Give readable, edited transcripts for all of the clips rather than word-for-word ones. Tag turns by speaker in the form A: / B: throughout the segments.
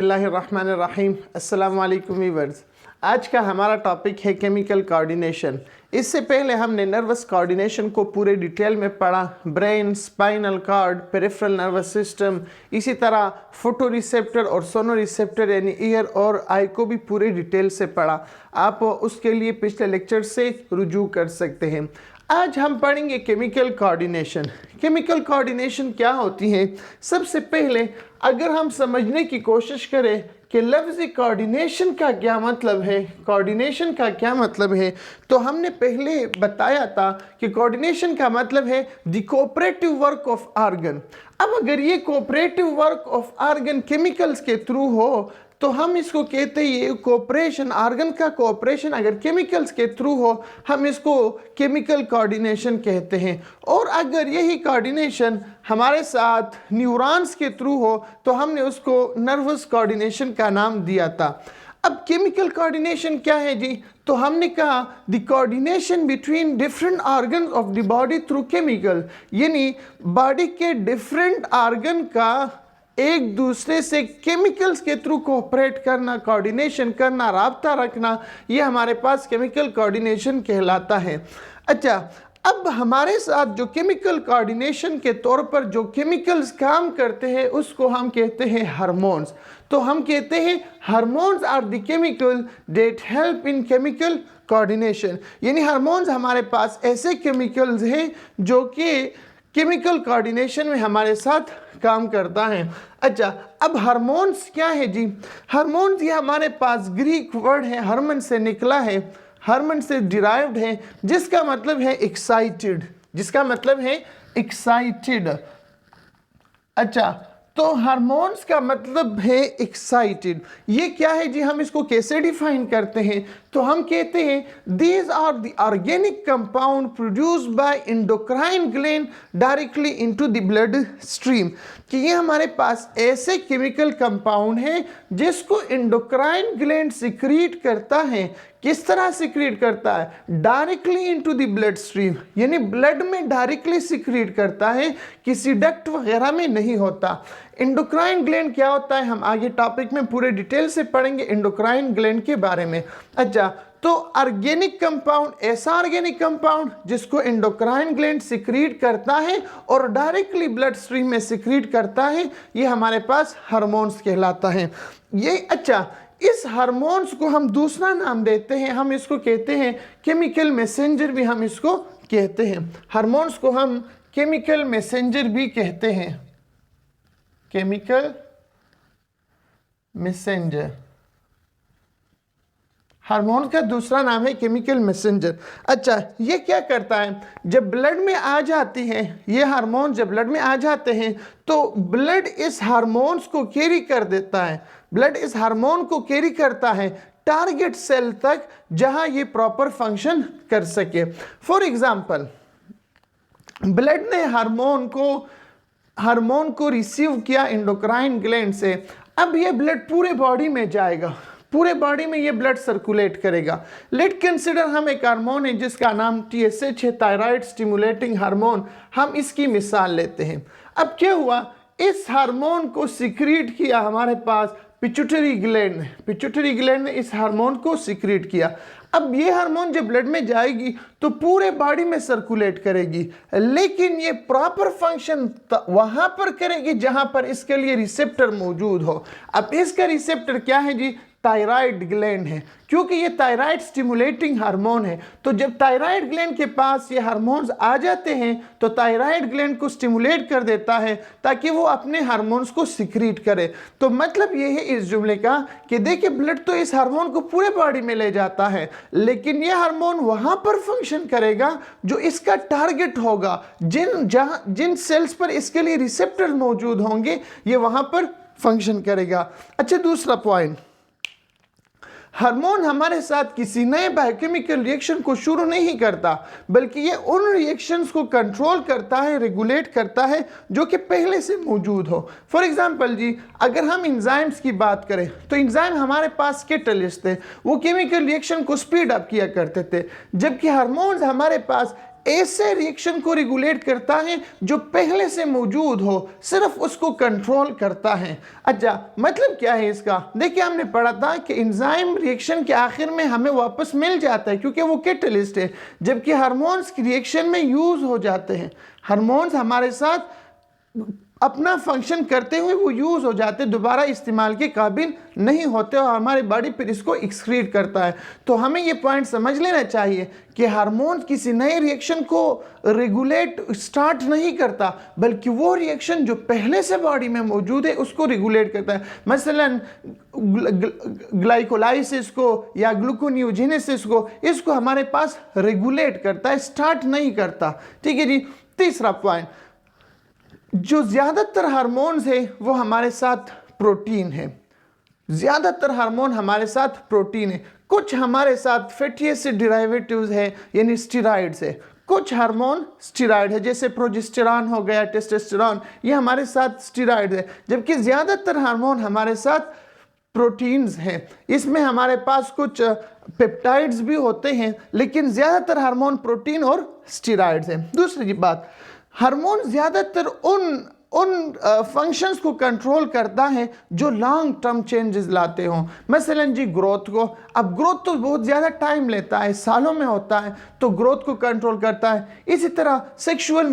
A: बिस्मिल्लाहिर्रहमानिर्रहीम। अस्सलाम वालेकुम व्यूअर्स। आज का हमारा टॉपिक है केमिकल कोऑर्डिनेशन। इससे पहले हमने नर्वस कोऑर्डिनेशन को पूरे डिटेल में पढ़ा। Brain, spinal cord, peripheral nervous system, इसी तरह फोटो रिसेप्टर और सोनो रिसेप्टर यानी ईयर और आई को भी पूरे डिटेल से पढ़ा। आप उसके लिए पिछले लेक्चर से रुजू कर सकते हैं। आज हम पढ़ेंगे केमिकल कोऑर्डिनेशन। केमिकल कोऑर्डिनेशन क्या होती है? सबसे पहले अगर हम समझने की कोशिश करें कि लफ्ज़ कोऑर्डिनेशन का क्या मतलब है, कोऑर्डिनेशन का क्या मतलब है, तो हमने पहले बताया था कि कोऑर्डिनेशन का मतलब है the cooperative work of organ. अब अगर ये cooperative work of organ chemicals के थ्रू हो तो हम इसको कहते हैं ये कोऑपरेशन, ऑर्गन का कोऑपरेशन अगर केमिकल्स के थ्रू हो हम इसको केमिकल कोऑर्डिनेशन कहते हैं। और अगर यही कोऑर्डिनेशन हमारे साथ न्यूरॉन्स के थ्रू हो तो हमने उसको नर्वस कोऑर्डिनेशन का नाम दिया था। अब केमिकल कोऑर्डिनेशन क्या है जी? तो हमने कहा the coordination between different organ of the body through chemical, यानी बॉडी के डिफरेंट ऑर्गन का एक दूसरे से केमिकल्स के थ्रू कोऑपरेट करना, कोऑर्डिनेशन करना, राब्ता रखना, ये हमारे पास केमिकल कोऑर्डिनेशन कहलाता है। अच्छा, अब हमारे साथ जो केमिकल कोऑर्डिनेशन के तौर पर जो केमिकल्स काम करते हैं उसको हम कहते हैं हार्मोन्स। तो हम कहते हैं hormones are the chemical that help in chemical coordination, यानी हार्मोन्स हमारे पास ऐसे केमिकल्स हैं जो कि केमिकल कोऑर्डिनेशन में हमारे साथ काम करता है। अच्छा, अब हार्मोन्स क्या है जी? हार्मोन्स ये हमारे पास ग्रीक वर्ड है, हार्मन से निकला है, हार्मन से डिराइव्ड है, जिसका मतलब है एक्साइटेड, जिसका मतलब है एक्साइटेड। अच्छा, तो हार्मोन्स का मतलब है एक्साइटेड। ये क्या है जी? हम इसको कैसे डिफाइन करते हैं? तो हम कहते हैं these are the organic compound produced by endocrine gland directly into the blood stream, कि ये हमारे पास ऐसे केमिकल कंपाउंड हैं जिसको एंडोक्राइन ग्लैंड सिक्रीट करता है। किस तरह सिक्रीट करता है? Directly into the blood stream, यानी ब्लड में डायरेक्टली सिक्रीट करता है, किसी डक्ट वगैरह में नहीं होता। एंडोक्राइन ग्लैंड क्या होता है हम आगे टॉपिक में पूरे डिटेल से पढ़ेंगे एंडोक्राइन ग्लैंड के बारे में। अच्छा, तो ऑर्गेनिक कंपाउंड, ऐसा ऑर्गेनिक कंपाउंड जिसको एंडोक्राइन ग्लैंड सिक्रीट करता है और डायरेक्टली ब्लड स्ट्रीम में सिक्रीट करता है, ये हमारे पास हार्मोन्स कहलाता है। ये अच्छा, इस हार्मोन्स को हम दूसरा नाम देते हैं, हम इसको कहते हैं केमिकल मैसेंजर भी हम इसको कहते हैं। हार्मोन्स को हम केमिकल मैसेंजर भी कहते हैं, केमिकल मैसेंजर। हार्मोन का दूसरा नाम है केमिकल मैसेंजर। अच्छा, ये क्या करता है? जब ब्लड में आ जाती है ये हार्मोन, जब ब्लड में आ जाते हैं तो ब्लड इस हार्मोन्स को कैरी कर देता है, ब्लड इस हार्मोन को कैरी करता है टारगेट सेल तक जहां ये प्रॉपर फंक्शन कर सके। फॉर एग्जांपल, ब्लड ने हार्मोन को रिसीव किया एंडोक्राइन ग्लैंड से। अब ये ब्लड पूरे बॉडी में जाएगा, पूरे बॉडी में ये ब्लड सर्कुलेट करेगा। लेट कंसिडर हम एक हार्मोन है जिसका नाम TSH है, थायराइड स्टिमुलेटिंग हार्मोन, हम इसकी मिसाल लेते हैं। अब क्या हुआ? इस हार्मोन को सिक्रीट किया हमारे पास पिट्यूटरी ग्लैंड, पिट्यूटरी ग्लैंड ने इस हार्मोन को सिक्रीट किया। अब ये हार्मोन जब ब्लड में जाएगी तो पूरे बॉडी में सर्कुलेट करेगी, लेकिन ये प्रॉपर फंक्शन वहां पर करेगी जहां पर इसके लिए रिसेप्टर मौजूद हो। अब इसका रिसेप्टर क्या है जी? थायराइड ग्लैंड है, क्योंकि ये थायराइड स्टिमुलेटिंग हार्मोन है। तो जब थायराइड ग्लैंड के पास ये हार्मोन्स आ जाते हैं तो थायराइड ग्लैंड को स्टिमुलेट कर देता है ताकि वो अपने हार्मोन्स को सिक्रीट करे। तो मतलब ये है इस जुमले का कि देखिए, ब्लड तो इस हार्मोन को पूरे बॉडी में ले जाता है, लेकिन ये हार्मोन वहां पर फंक्शन करेगा जो इसका टारगेट होगा, जिन सेल्स पर इसके लिए रिसेप्टर मौजूद होंगे ये वहां पर फंक्शन करेगा। अच्छा, दूसरा पॉइंट, हार्मोन हमारे साथ किसी नए बायोकेमिकल रिएक्शन को शुरू नहीं करता, बल्कि ये उन रिएक्शंस को कंट्रोल करता है, रेगुलेट करता है जो कि पहले से मौजूद हो। फॉर एग्जांपल जी, अगर हम एंजाइम्स की बात करें तो एंजाइम हमारे पास कैटलिस्ट थे, वो केमिकल रिएक्शन को स्पीड अप किया करते थे, जबकि हार्मोन्स हमारे पास ऐसे रिएक्शन को रेगुलेट करता है जो पहले से मौजूद हो, सिर्फ उसको कंट्रोल करता है। अच्छा, मतलब क्या है इसका? देखिए, हमने पढ़ा था कि एंजाइम रिएक्शन के आखिर में हमें वापस मिल जाता है क्योंकि वो कैटलिस्ट है, जबकि हार्मोन्स की रिएक्शन में यूज हो जाते हैं। हार्मोन्स हमारे साथ अपना फंक्शन करते हुए वो यूज हो जाते, दोबारा इस्तेमाल के काबिल नहीं होते और हमारी बॉडी फिर इसको एक्सक्रीट करता है। तो हमें ये पॉइंट समझ लेना चाहिए कि हार्मोन किसी नए रिएक्शन को रेगुलेट स्टार्ट नहीं करता, बल्कि वो रिएक्शन जो पहले से बॉडी में मौजूद है उसको रेगुलेट करता है। मसलन ग्लाइकोलाइसिस को या ग्लूकोनियोजेनेसिस को, इसको हमारे पास रेगुलेट करता है, स्टार्ट नहीं करता। ठीक है जी। तीसरा पॉइंट, जो ज़्यादातर हार्मोन्स है वो हमारे साथ प्रोटीन है। ज़्यादातर हार्मोन हमारे साथ प्रोटीन है। कुछ हमारे साथ फैटी एसिड डेरिवेटिव्स है, यानी स्टेरॉइड्स है। कुछ हार्मोन स्टेरॉइड है, जैसे प्रोजेस्टेरॉन हो गया, टेस्टोस्टेरॉन, ये हमारे साथ स्टेरॉइड है। जबकि ज़्यादातर हार्मोन हमारे साथ प्रोटीन्स हैं। इसमें हमारे पास कुछ पेप्टाइड्स भी होते हैं, लेकिन ज़्यादातर हार्मोन प्रोटीन और स्टेरॉइड्स हैं। दूसरी बात, हार्मोन ज़्यादातर उन फंक्शंस को कंट्रोल करता है जो लॉन्ग टर्म चेंजेस लाते हों। मसलन जी ग्रोथ को, अब ग्रोथ तो बहुत ज़्यादा टाइम लेता है, सालों में होता है, तो ग्रोथ को कंट्रोल करता है। इसी तरह सेक्सुअल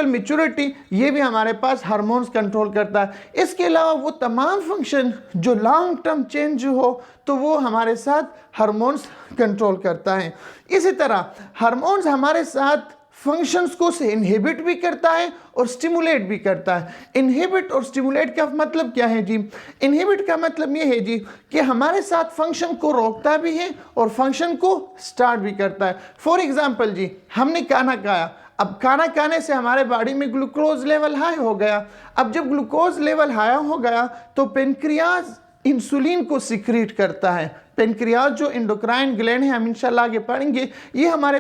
A: मैच्योरिटी ये भी हमारे पास हार्मोन्स कंट्रोल करता है। इसके अलावा वो तमाम फंक्शन जो लॉन्ग टर्म चेंज हो तो वो हमारे साथ हार्मोन्स कंट्रोल करता है। इसी तरह हार्मोन्स हमारे साथ फंक्शंस को से इनहिबिट भी करता है और स्टिमुलेट भी करता है। इनहिबिट और स्टिमुलेट का मतलब क्या है जी? इनहिबिट का मतलब ये है जी कि हमारे साथ फंक्शन को रोकता भी है और फंक्शन को स्टार्ट भी करता है। फॉर एग्जांपल जी, हमने खाना खाया, अब खाना खाने से हमारे बॉडी में ग्लूकोज लेवल हाई हो गया। अब जब ग्लूकोज लेवल हाई हो गया तो पेनक्रियाज इंसुलिन को सिक्रीट करता है। पेनक्रियाज जो एंडोक्राइन ग्लैंड है, हम इंशाल्लाह आगे पढ़ेंगे, ये हमारे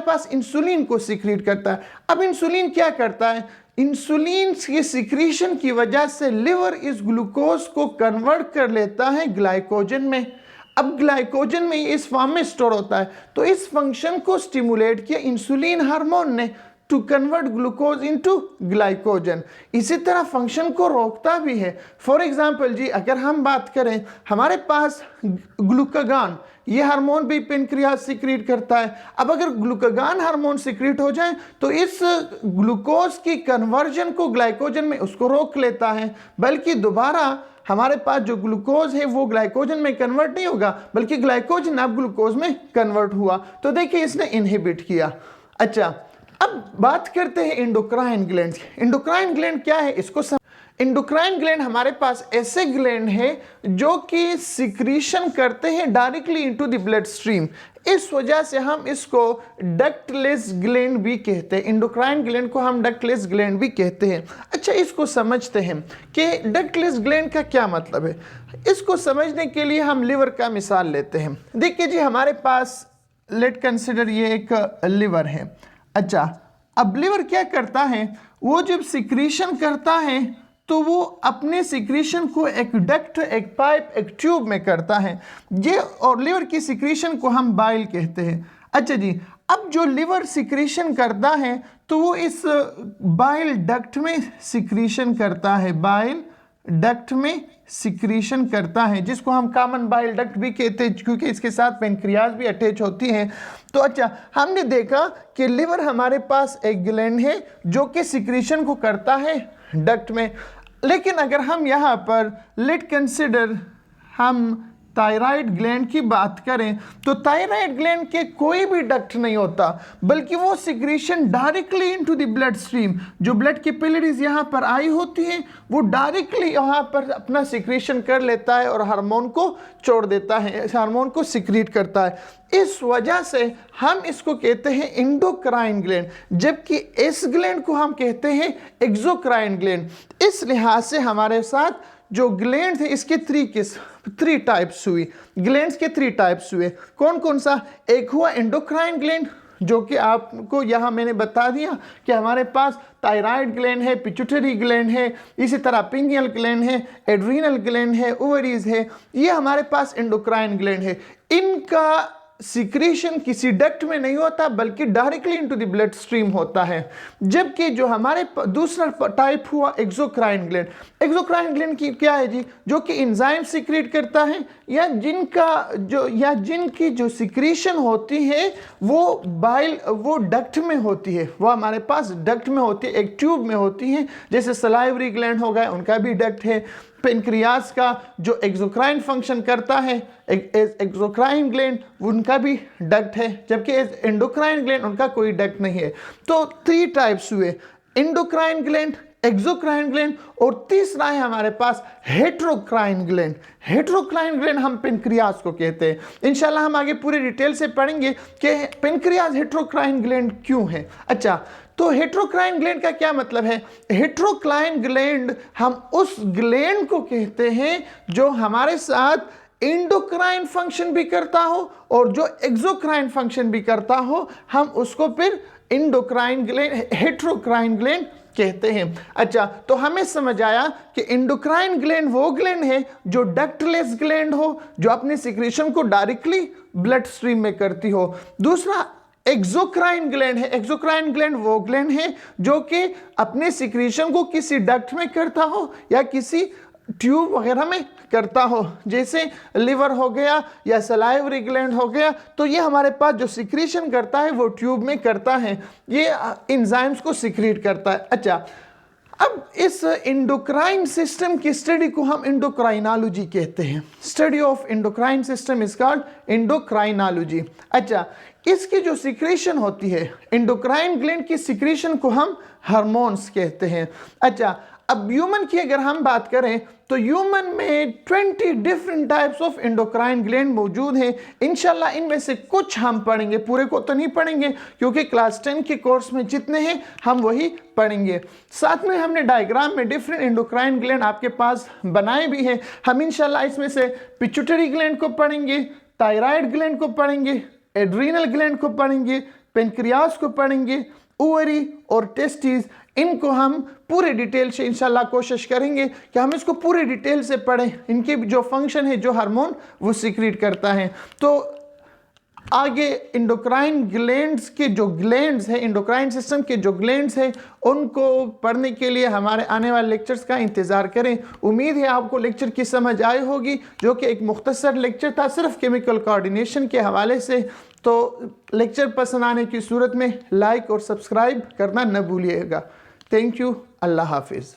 A: पास इंसुलिन को सिक्रीट करता है। अब इंसुलिन क्या करता है? इंसुलिन के सिक्रीशन की वजह से लिवर इस ग्लूकोज को कन्वर्ट कर लेता है ग्लाइकोजन में। अब ग्लाइकोजन में इस फॉर्म में स्टोर होता है, तो इस फंक्शन को स्टिमुलेट किया इंसुलिन हार्मोन ने to convert glucose into glycogen. इसी तरह फंक्शन को रोकता भी है। फॉर एग्जांपल जी, अगर हम बात करें, हमारे पास ग्लूकागॉन, ये हार्मोन भी पेनक्रियाज सिक्रीट करता है। अब अगर ग्लूकागॉन हार्मोन सिक्रीट हो जाए तो इस ग्लूकोज की कन्वर्जन को ग्लाइकोजन में उसको रोक लेता है, बल्कि दोबारा हमारे पास जो ग्लूकोज है वो ग्लाइकोजन में कन्वर्ट नहीं होगा, बल्कि ग्लाइकोजन अब ग्लूकोज में कन्वर्ट हुआ। तो देखिए, इसने इनहिबिट किया। अच्छा, अब बात करते हैं एंडोक्राइन ग्लैंड। एंडोक्राइन ग्लैंड क्या है इसको एंडोक्राइन ग्लैंड हमारे पास ऐसे ग्लैंड है जो कि सिक्रीशन करते हैं directly into the blood stream. इस वजह से हम इसको डक्टलेस ग्लैंड भी कहते हैं। एंडोक्राइन ग्लैंड को हम डक्टलेस ग्लैंड भी कहते हैं। अच्छा, इसको समझते हैं कि डक्टलेस ग्लैंड का क्या मतलब है। इसको समझने के लिए हम लिवर का मिसाल लेते हैं। देखिए जी, हमारे पास लेट कंसिडर ये एक लिवर है। अच्छा, अब लिवर क्या करता है? वो जब सिक्रीशन करता है तो वो अपने सिक्रीशन को एक डक्ट, एक पाइप, एक ट्यूब में करता है। ये और लिवर की सिक्रीशन को हम बाइल कहते हैं। अच्छा जी, अब जो लिवर सिक्रीशन करता है तो वो इस बाइल डक्ट में सिक्रीशन करता है, बाइल डक्ट में सिक्रीशन करता है, जिसको हम कॉमन बाइल डक्ट भी कहते हैं क्योंकि इसके साथ पेनक्रियाज भी अटैच होती है। तो अच्छा, हमने देखा कि लिवर हमारे पास एक ग्लैंड है जो कि सिक्रीशन को करता है डक्ट में। लेकिन अगर हम यहाँ पर लेट कंसिडर हम थायराइड ग्लैंड की बात करें तो थायराइड ग्लैंड के कोई भी डक्ट नहीं होता, बल्कि वो secretion directly into the blood stream, जो ब्लड कैपिलरीज यहाँ पर आई होती है वो डायरेक्टली यहाँ पर अपना सिक्रीशन कर लेता है और हार्मोन को छोड़ देता है, इस हार्मोन को सिक्रीट करता है। इस वजह से हम इसको कहते हैं एंडोक्राइन ग्लैंड, जबकि इस ग्लैंड को हम कहते हैं एक्सोक्राइन ग्लैंड। इस लिहाज से हमारे साथ जो ग्लैंड थे इसके थ्री टाइप्स हुई, ग्लैंड्स के 3 टाइप्स हुए। कौन कौन सा? एक हुआ एंडोक्राइन ग्लैंड, जो कि आपको यहाँ मैंने बता दिया कि हमारे पास थायराइड ग्लैंड है, पिट्यूटरी ग्लैंड है, इसी तरह पिनियल ग्लैंड है, एड्रीनल ग्लैंड है, ओवरीज है, ये हमारे पास एंडोक्राइन ग्लैंड है। इनका सिक्रीशन किसी डक्ट में नहीं होता बल्कि directly into the blood stream होता है। जबकि जो हमारे दूसरा टाइप हुआ एक्सोक्राइन ग्लैंड। एक्सोक्राइन ग्लैंड की क्या है जी, जो कि एंजाइम सिक्रीट करता है या जिनकी जो सिक्रीशन होती है वो डक्ट में होती है, वो हमारे पास डक्ट में होती है, एक ट्यूब में होती है। जैसे सलाइवरी ग्लैंड हो गए, उनका भी डक्ट है। पेनक्रियास का जो एक्सोक्राइन फंक्शन करता है, एक्सोक्राइन ग्लैंड, उनका भी डक्ट है। जबकि एंडोक्राइन ग्लैंड, उनका कोई डक्ट नहीं है। तो 3 टाइप्स हुए, एंडोक्राइन ग्लैंड, एक्सोक्राइन ग्लैंड और तीसरा है हमारे पास हेट्रोक्राइन ग्लैंड। हेट्रोक्राइन ग्लैंड हम पेनक्रियास को कहते हैं। इंशाल्लाह हम आगे पूरी डिटेल से पढ़ेंगे कि पेनक्रियास हेट्रोक्राइन ग्लैंड क्यों है। अच्छा, तो हेट्रोक्राइन ग्लैंड का क्या मतलब है? हेट्रोक्राइन ग्लैंड हम उस ग्लैंड को कहते हैं जो हमारे साथ एंडोक्राइन फंक्शन भी करता हो और जो एक्सोक्राइन फंक्शन भी करता हो, हम उसको फिर एंडोक्राइन ग्लैंड, हेट्रोक्राइन ग्लैंड कहते हैं। अच्छा, तो हमें समझ आया कि एंडोक्राइन ग्लैंड वो ग्लैंड है जो डक्टलेस ग्लैंड हो, जो अपने सिक्रीशन को डायरेक्टली ब्लड स्ट्रीम में करती हो। दूसरा एक्सोक्राइन ग्लैंड है। एक्सोक्राइन ग्लैंड वो ग्लैंड है जो कि अपने सिक्रीशन को किसी डक्ट में करता हो या किसी ट्यूब वगैरह में करता हो, जैसे लिवर हो गया या सलाइवरी ग्लैंड हो गया। तो ये हमारे पास जो सिक्रीशन करता है वो ट्यूब में करता है, ये एंजाइम्स को सिक्रीट करता है। अच्छा, अब इस एंडोक्राइन सिस्टम की स्टडी को हम एंडोक्राइनोलॉजी कहते हैं। Study of endocrine system is called endocrinology. अच्छा, इसकी जो सिक्रीशन होती है, एंडोक्राइन ग्लैंड की सिक्रीशन को हम हार्मोन्स कहते हैं। अच्छा, अब ह्यूमन की अगर हम बात करें तो ह्यूमन में 20 different types of endocrine gland मौजूद हैं। इंशाल्लाह इनमें से कुछ हम पढ़ेंगे, पूरे को तो नहीं पढ़ेंगे क्योंकि क्लास 10 के कोर्स में जितने हैं हम वही पढ़ेंगे। साथ में हमने डायग्राम में डिफरेंट एंडोक्राइन ग्लैंड आपके पास बनाए भी हैं। हम इंशाल्लाह इसमें से पिट्यूटरी ग्लैंड को पढ़ेंगे, थायराइड ग्लैंड को पढ़ेंगे, एड्रीनल ग्लैंड को पढ़ेंगे, पेनक्रियास को पढ़ेंगे, ओवरी और टेस्टिस। इनको हम पूरे डिटेल से इंशाल्लाह कोशिश करेंगे कि हम इसको पूरे डिटेल से पढ़ें, इनके जो फंक्शन है, जो हार्मोन वो सिक्रीट करता है। तो आगे एंडोक्राइन ग्लैंड्स के जो ग्लैंड्स है, एंडोक्राइन सिस्टम के जो ग्लैंड्स है, उनको पढ़ने के लिए हमारे आने वाले लेक्चर्स का इंतज़ार करें। उम्मीद है आपको लेक्चर की समझ आई होगी, जो कि एक मुख्तसर लेक्चर था सिर्फ केमिकल कोऑर्डिनेशन के हवाले से। तो लेक्चर पसंद आने की सूरत में लाइक और सब्सक्राइब करना न भूलिएगा। Thank you. अल्लाह हाफिज़।